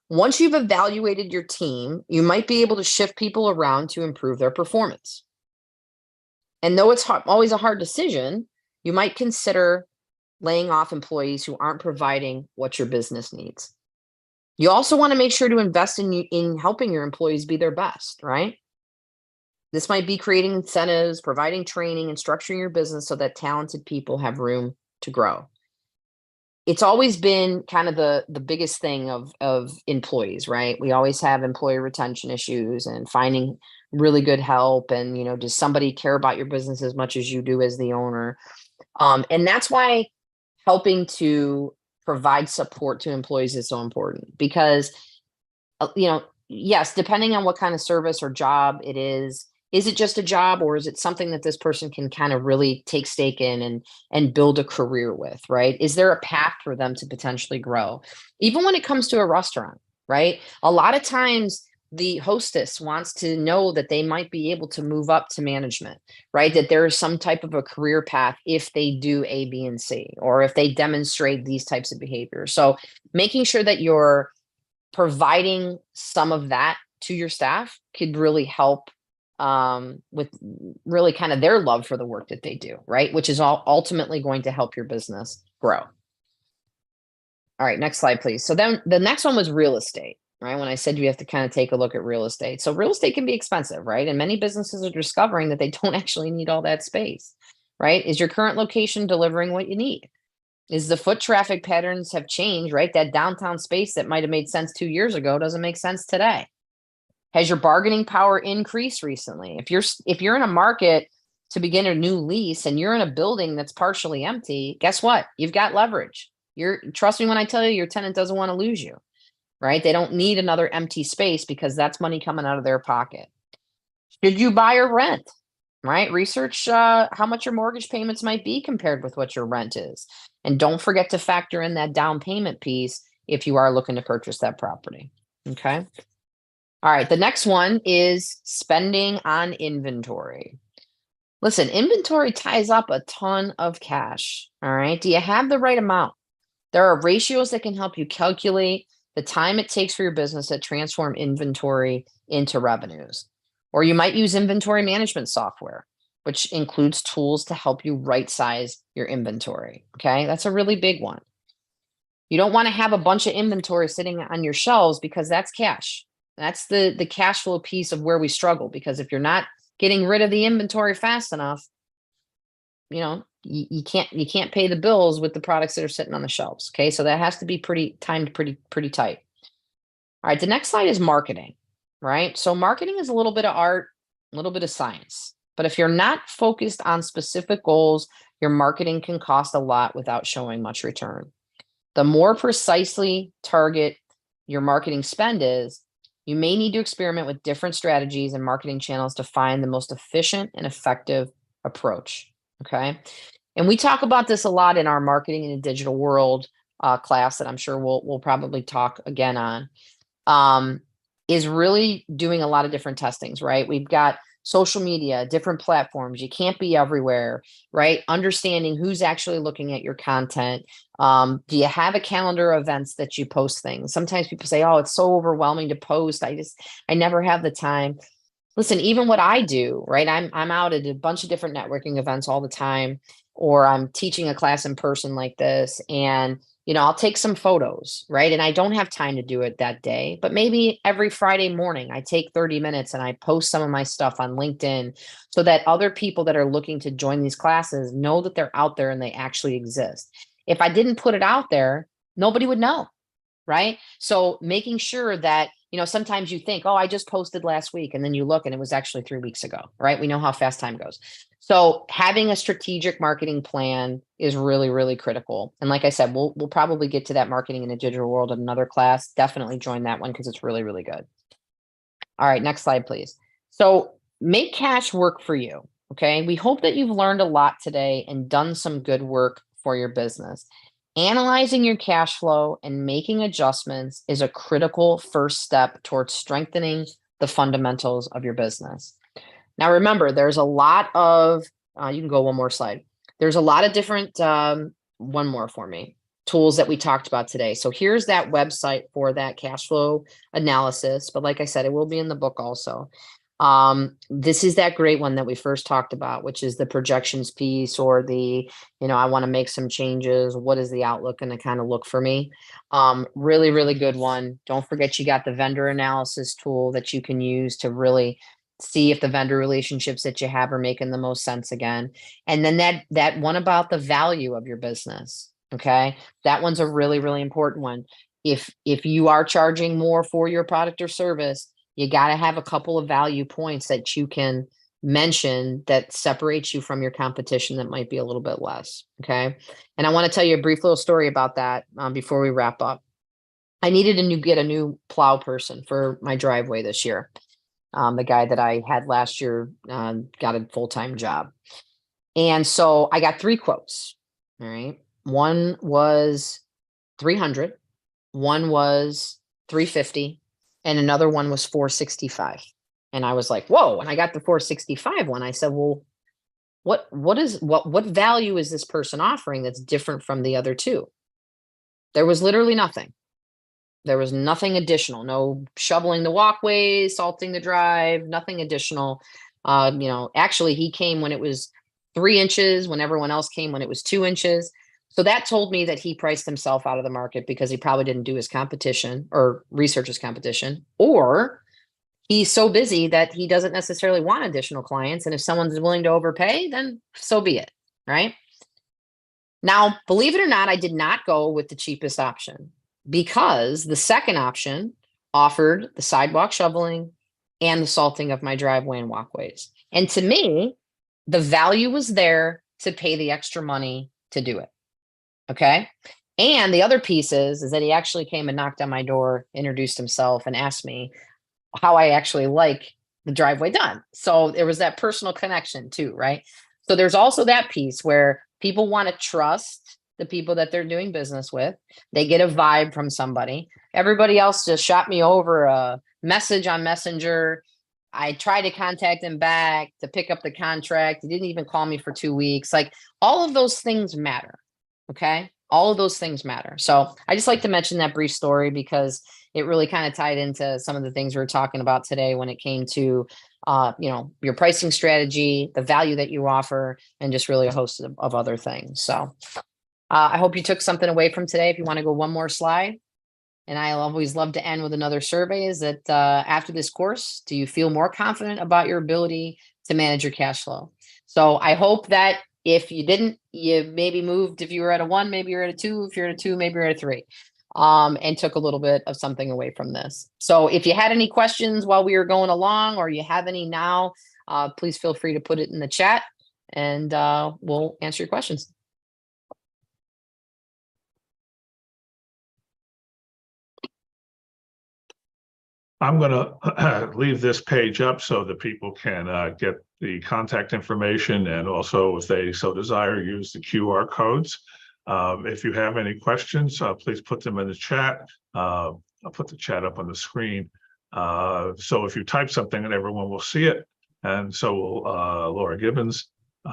A: Once you've evaluated your team, you might be able to shift people around to improve their performance. And though it's always a hard decision, you might consider laying off employees who aren't providing what your business needs. You also want to make sure to invest in helping your employees be their best, right? This might be creating incentives, providing training, and structuring your business so that talented people have room to grow. It's always been kind of the biggest thing of employees, right? We always have employee retention issues and finding really good help. And, does somebody care about your business as much as you do as the owner? And that's why helping to provide support to employees is so important because, yes, depending on what kind of service or job it is it just a job or is it something that this person can kind of really take stake in and build a career with, right? Is there a path for them to potentially grow? Even when it comes to a restaurant, right? A lot of times the hostess wants to know that they might be able to move up to management, right? That there is some type of a career path if they do A, B, and C, or if they demonstrate these types of behaviors. So making sure that you're providing some of that to your staff could really help with really kind of their love for the work that they do, right? Which is all ultimately going to help your business grow. All right, next slide, please. So then the next one was real estate, right? When I said you have to kind of take a look at real estate. So real estate can be expensive, right? And many businesses are discovering that they don't actually need all that space, right? Is your current location delivering what you need? Is the foot traffic patterns have changed, right? That downtown space that might have made sense 2 years ago doesn't make sense today. Has your bargaining power increased recently? If you're in a market to begin a new lease and you're in a building that's partially empty, guess what? You've got leverage. Trust me when I tell you, your tenant doesn't want to lose you, right? They don't need another empty space because that's money coming out of their pocket. Should you buy or rent? Right? Research how much your mortgage payments might be compared with what your rent is. And don't forget to factor in that down payment piece if you are looking to purchase that property. Okay. All right, the next one is spending on inventory. Listen, inventory ties up a ton of cash. All right, do you have the right amount? There are ratios that can help you calculate the time it takes for your business to transform inventory into revenues. Or you might use inventory management software, which includes tools to help you right size your inventory. Okay, that's a really big one. You don't want to have a bunch of inventory sitting on your shelves because that's cash. That's the cash flow piece of where we struggle, because if you're not getting rid of the inventory fast enough, you can't pay the bills with the products that are sitting on the shelves. Okay. So that has to be pretty tight. All right. The next slide is marketing, right? So marketing is a little bit of art, a little bit of science. But if you're not focused on specific goals, your marketing can cost a lot without showing much return. The more precisely target your marketing spend is, you may need to experiment with different strategies and marketing channels to find the most efficient and effective approach. Okay. And we talk about this a lot in our marketing in a digital world class that I'm sure we'll probably talk again on. um, is really doing a lot of different testings, right? We've got social media, different platforms. You can't be everywhere, right? Understanding who's actually looking at your content. Do you have a calendar of events that you post things? Sometimes people say, oh, it's so overwhelming to post. I never have the time. Listen, even what I do, right? I'm out at a bunch of different networking events all the time, or I'm teaching a class in person like this, and I'll take some photos, right? And I don't have time to do it that day, but maybe every Friday morning I take 30 minutes and I post some of my stuff on LinkedIn so that other people that are looking to join these classes know that they're out there and they actually exist. If I didn't put it out there, nobody would know, right? So making sure that, sometimes you think, oh, I just posted last week, and then you look and it was actually 3 weeks ago, right? We know how fast time goes. So having a strategic marketing plan is really, really critical. And like I said, we'll probably get to that marketing in a digital world in another class. Definitely join that one because it's really, really good. All right, next slide, please. So make cash work for you. Okay. We hope that you've learned a lot today and done some good work for your business. Analyzing your cash flow and making adjustments is a critical first step towards strengthening the fundamentals of your business. Now, remember, there's a lot of, you can go one more slide. There's a lot of different, one more for me, tools that we talked about today. So here's that website for that cash flow analysis. But like I said, it will be in the book also. This is that great one that we first talked about, which is the projections piece, or the, I want to make some changes. What is the outlook going to kind of look for me? Really, really good one. Don't forget, you got the vendor analysis tool that you can use to really see if the vendor relationships that you have are making the most sense again. And then that one about the value of your business. Okay. That one's a really, really important one. If you are charging more for your product or service, you got to have a couple of value points that you can mention that separates you from your competition that might be a little bit less. Okay. And I want to tell you a brief little story about that before we wrap up. I needed get a new plow person for my driveway this year. The guy that I had last year got a full-time job. And so I got 3 quotes. All right. One was 300, one was 350, and another one was 465. And I was like, whoa. And I got the 465 one. I said, well, what value is this person offering that's different from the other two? There was literally nothing. There was nothing additional, no shoveling the walkways, salting the drive, nothing additional. Actually, he came when it was 3 inches, when everyone else came when it was 2 inches. So that told me that he priced himself out of the market because he probably didn't do his competition or research his competition, or he's so busy that he doesn't necessarily want additional clients. And if someone's willing to overpay, then so be it. Right. Now, believe it or not, I did not go with the cheapest option, because the second option offered the sidewalk shoveling and the salting of my driveway and walkways. And to me, the value was there to pay the extra money to do it. Okay. And the other piece is that he actually came and knocked on my door, introduced himself, and asked me how I actually like the driveway done. So there was that personal connection too, right? So there's also that piece where people want to trust the people that they're doing business with. They get a vibe from somebody. Everybody else just shot me over a message on Messenger. I tried to contact him back to pick up the contract. He didn't even call me for 2 weeks. Like, all of those things matter. Okay. All of those things matter. So I just like to mention that brief story because it really kind of tied into some of the things we were talking about today when it came to, your pricing strategy, the value that you offer, and just really a host of other things. So I hope you took something away from today. If you want to go one more slide. And I always love to end with another survey, is that after this course, do you feel more confident about your ability to manage your cash flow? So I hope that If you didn't, you maybe moved. If you were at a 1, maybe you're at a 2. If you're at a 2, maybe you're at a 3. And took a little bit of something away from this. So if you had any questions while we were going along, or you have any now, please feel free to put it in the chat, and we'll answer your questions.
B: I'm going to leave this page up so that people can get the contact information, and also, if they so desire, use the QR codes. If you have any questions, please put them in the chat. I'll put the chat up on the screen. So if you type something, and everyone will see it, and so will Laura Gibbons.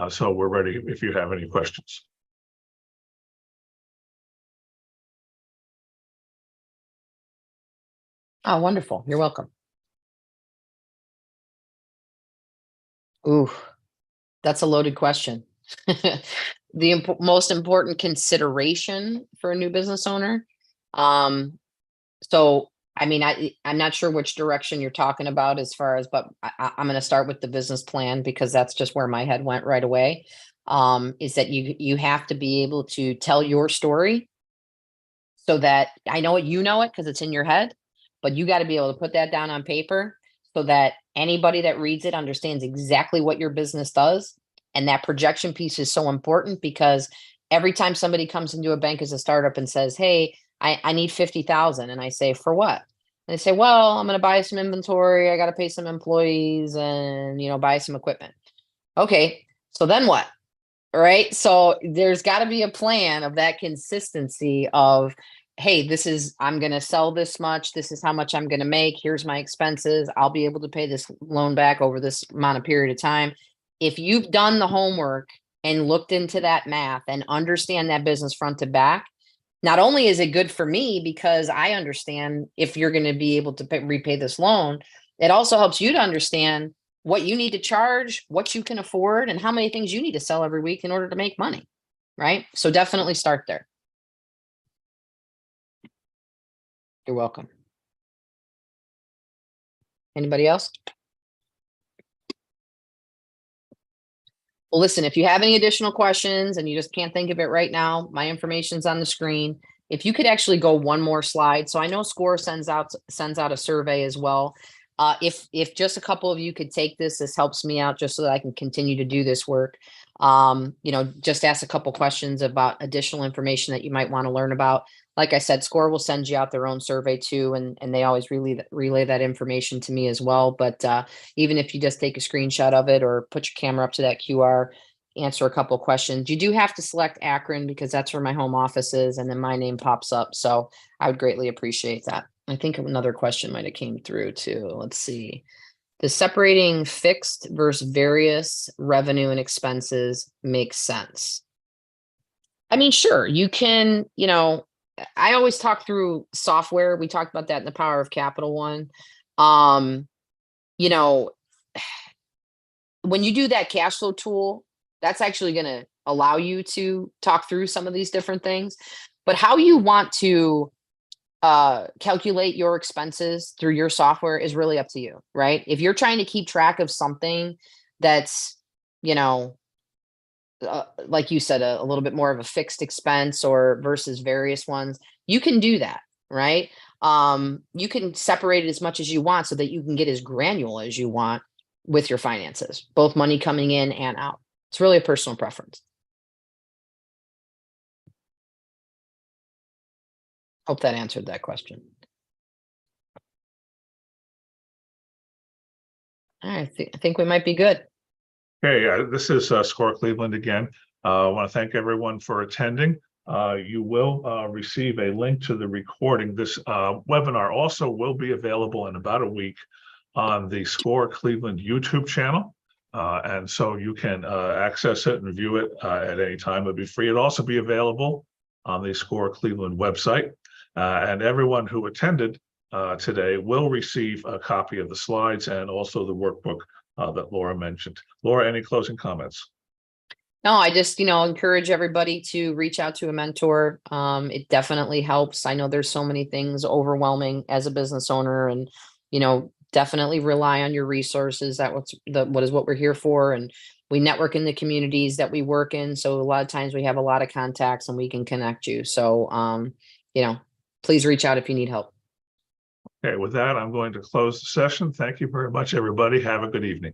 B: So we're ready if you have any questions.
A: Oh, wonderful. You're welcome. Ooh, that's a loaded question. The most important consideration for a new business owner. So, I mean, I'm not sure which direction you're talking about as far as, but I'm going to start with the business plan, because that's just where my head went right away. Is that you have to be able to tell your story, so that I know you know it because it's in your head, but you got to be able to put that down on paper, so that anybody that reads it understands exactly what your business does. And that projection piece is so important, because every time somebody comes into a bank as a startup and says, "Hey, I need 50,000," and I say, "For what?" And they say, "Well, I'm going to buy some inventory. I got to pay some employees, and buy some equipment." Okay, so then what? Right? So there's got to be a plan of that consistency of, hey, I'm going to sell this much. This is how much I'm going to make. Here's my expenses. I'll be able to pay this loan back over this amount of period of time. If you've done the homework and looked into that math and understand that business front to back, not only is it good for me because I understand if you're going to be able to repay this loan, it also helps you to understand what you need to charge, what you can afford, and how many things you need to sell every week in order to make money. Right? So definitely start there. You're welcome. Anybody else? Well, listen, if you have any additional questions and you just can't think of it right now, my information's on the screen. If you could actually go one more slide. So I know SCORE sends out a survey as well. If just a couple of you could take this helps me out just so that I can continue to do this work. Just ask a couple questions about additional information that you might want to learn about. Like I said, SCORE will send you out their own survey too, and they always relay that information to me as well. But even if you just take a screenshot of it or put your camera up to that QR, answer a couple questions. You do have to select Akron because that's where my home office is, and then my name pops up. So I would greatly appreciate that. I think another question might have came through too. Let's see. Does separating fixed versus various revenue and expenses make sense? I mean, sure, you can, I always talk through software. We talked about that in the Power of Capital one. Um, you know, when you do that cash flow tool, that's actually going to allow you to talk through some of these different things. But how you want to calculate your expenses through your software is really up to you, right? If you're trying to keep track of something that's, you know, like you said, a little bit more of a fixed expense or versus various ones, you can do that, right? You can separate it as much as you want so that you can get as granular as you want with your finances, both money coming in and out. It's really a personal preference. Hope that answered that question. All right, I think we might be good.
B: Okay, this is SCORE Cleveland again. I want to thank everyone for attending. You will receive a link to the recording. This webinar also will be available in about a week on the SCORE Cleveland YouTube channel. And so you can access it and view it at any time. It'll be free. It'll also be available on the SCORE Cleveland website. And everyone who attended today will receive a copy of the slides and also the workbook that Laura mentioned. Laura, any closing comments?
A: No, I just, encourage everybody to reach out to a mentor. It definitely helps. I know there's so many things overwhelming as a business owner, and, definitely rely on your resources. What is what we're here for. And, we network in the communities that we work in. So a lot of times we have a lot of contacts and we can connect you. So, please reach out if you need help.
B: Okay, with that, I'm going to close the session. Thank you very much, everybody. Have a good evening.